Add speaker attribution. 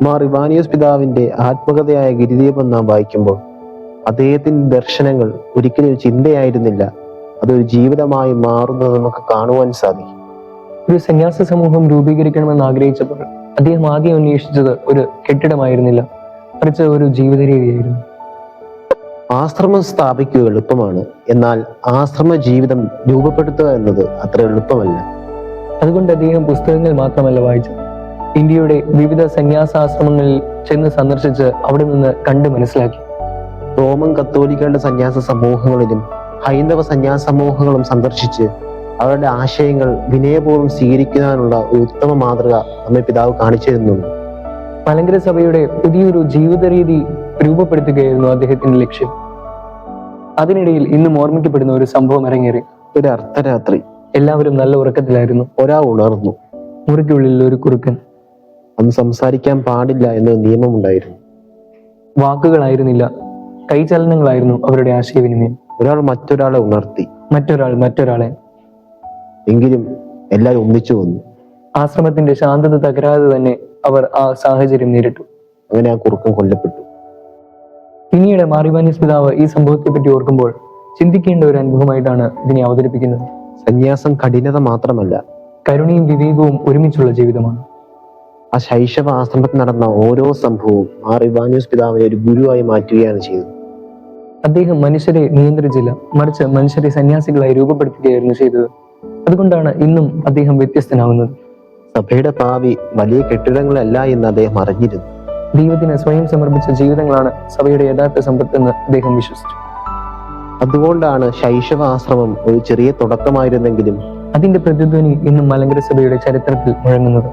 Speaker 1: മാർ ഇവാനിയോസ് പിതാവിന്റെ ആത്മകഥയായ ഗിരിദീപം നാം വായിക്കുമ്പോൾ അദ്ദേഹത്തിന്റെ ദർശനങ്ങൾ ഒരിക്കലും ഒരു ചിന്തയായിരുന്നില്ല, അതൊരു ജീവിതമായി മാറുന്നത് നമുക്ക് കാണുവാൻ സാധിക്കും.
Speaker 2: ഒരു സന്യാസ സമൂഹം രൂപീകരിക്കണമെന്ന് ആഗ്രഹിച്ചപ്പോൾ അദ്ദേഹം ആദ്യം അന്വേഷിച്ചത് ഒരു കെട്ടിടമായിരുന്നില്ല, മറിച്ച് ഒരു ജീവിത രീതിയായിരുന്നു.
Speaker 1: ആശ്രമം സ്ഥാപിക്കുക എളുപ്പമാണ്, എന്നാൽ ആശ്രമ ജീവിതം രൂപപ്പെടുത്തുക എന്നത് അത്ര എളുപ്പമല്ല.
Speaker 2: അതുകൊണ്ട് അദ്ദേഹം പുസ്തകങ്ങൾ മാത്രമല്ല വായിച്ചത്, ഇന്ത്യയുടെ വിവിധ സന്യാസാശ്രമങ്ങളിൽ ചെന്ന് സന്ദർശിച്ച് അവിടെ നിന്ന് കണ്ടു മനസ്സിലാക്കി.
Speaker 1: റോമൻ കത്തോലിക്കരുടെ സന്യാസ സമൂഹങ്ങളിലും ഹൈന്ദവ സന്യാസ സമൂഹങ്ങളും സന്ദർശിച്ച് അവരുടെ ആശയങ്ങൾ വിനയപൂർവ്വം സ്വീകരിക്കാനുള്ള ഒരു ഉത്തമ മാതൃക നമ്മെ പിതാവ് കാണിച്ചു തരുന്നുണ്ട്.
Speaker 2: മലങ്കര സഭയുടെ പുതിയൊരു ജീവിത രീതി രൂപപ്പെടുത്തുകയായിരുന്നു അദ്ദേഹത്തിന്റെ ലക്ഷ്യം. അതിനിടയിൽ ഇന്നും ഓർമ്മിക്കപ്പെടുന്ന ഒരു സംഭവം അരങ്ങേറി.
Speaker 1: ഒരു അർദ്ധരാത്രി
Speaker 2: എല്ലാവരും നല്ല ഉറക്കത്തിലായിരുന്നു.
Speaker 1: ഒരാൾ ഉണർന്നു.
Speaker 2: മുറിക്കുള്ളിൽ ഒരു കുറുക്കൻ.
Speaker 1: അന്ന് സംസാരിക്കാൻ പാടില്ല എന്നൊരു നിയമമുണ്ടായിരുന്നു.
Speaker 2: വാക്കുകളായിരുന്നില്ല, കൈചലനങ്ങളായിരുന്നു അവരുടെ ആശയവിനിമയം.
Speaker 1: ഒരാൾ മറ്റൊരാളെ ഉണർത്തി,
Speaker 2: മറ്റൊരാൾ മറ്റൊരാളെ.
Speaker 1: എങ്കിലും എല്ലാവരും ഒന്നിച്ചു വന്നു.
Speaker 2: ആശ്രമത്തിന്റെ ശാന്തത തകരാതെ തന്നെ അവർ ആ സാഹചര്യം നേരിട്ടു.
Speaker 1: അങ്ങനെ ആ കുറുക്കൻ കൊല്ലപ്പെട്ടു.
Speaker 2: പിന്നീട് മാർ ഇവാനിയോസ് പിതാവ് ഈ സംഭവത്തെ പറ്റി ഓർക്കുമ്പോൾ ചിന്തിക്കേണ്ട ഒരു അനുഭവമായിട്ടാണ് ഇതിനെ അവതരിപ്പിക്കുന്നത്.
Speaker 1: സന്യാസം കഠിനത മാത്രമല്ല,
Speaker 2: കരുണയും വിവേകവും ഒരുമിച്ചുള്ള ജീവിതമാണ്.
Speaker 1: ആ ശൈശവ ആശ്രമത്തിൽ നടന്ന ഓരോ സംഭവവും മാർ ഇവാനിയോസ് പിതാവിനെ ഒരു ഗുരുവായി മാറ്റുകയാണ് ചെയ്തത്.
Speaker 2: അദ്ദേഹം മനുഷ്യരെ നിയന്ത്രിച്ചില്ല, മറിച്ച് മനുഷ്യരെ സന്യാസികളായി രൂപപ്പെടുത്തുകയായിരുന്നു ചെയ്തത്. അതുകൊണ്ടാണ് ഇന്നും അദ്ദേഹം വ്യത്യസ്തനാവുന്നത്.
Speaker 1: സഭയുടെ ഭാവി വലിയ കെട്ടിടങ്ങളല്ല എന്ന് അദ്ദേഹം അറിഞ്ഞിരുന്നു.
Speaker 2: ദൈവത്തിന് സ്വയം സമർപ്പിച്ച ജീവിതങ്ങളാണ് സഭയുടെ യഥാർത്ഥ സമ്പത്തെന്ന് അദ്ദേഹം വിശ്വസിച്ചു.
Speaker 1: അതുകൊണ്ടാണ് ശൈശവ ആശ്രമം ഒരു ചെറിയ തുടക്കമായിരുന്നെങ്കിലും
Speaker 2: അതിന്റെ പ്രതിധ്വനി ഇന്നും മലങ്കര സഭയുടെ ചരിത്രത്തിൽ മുഴങ്ങുന്നത്.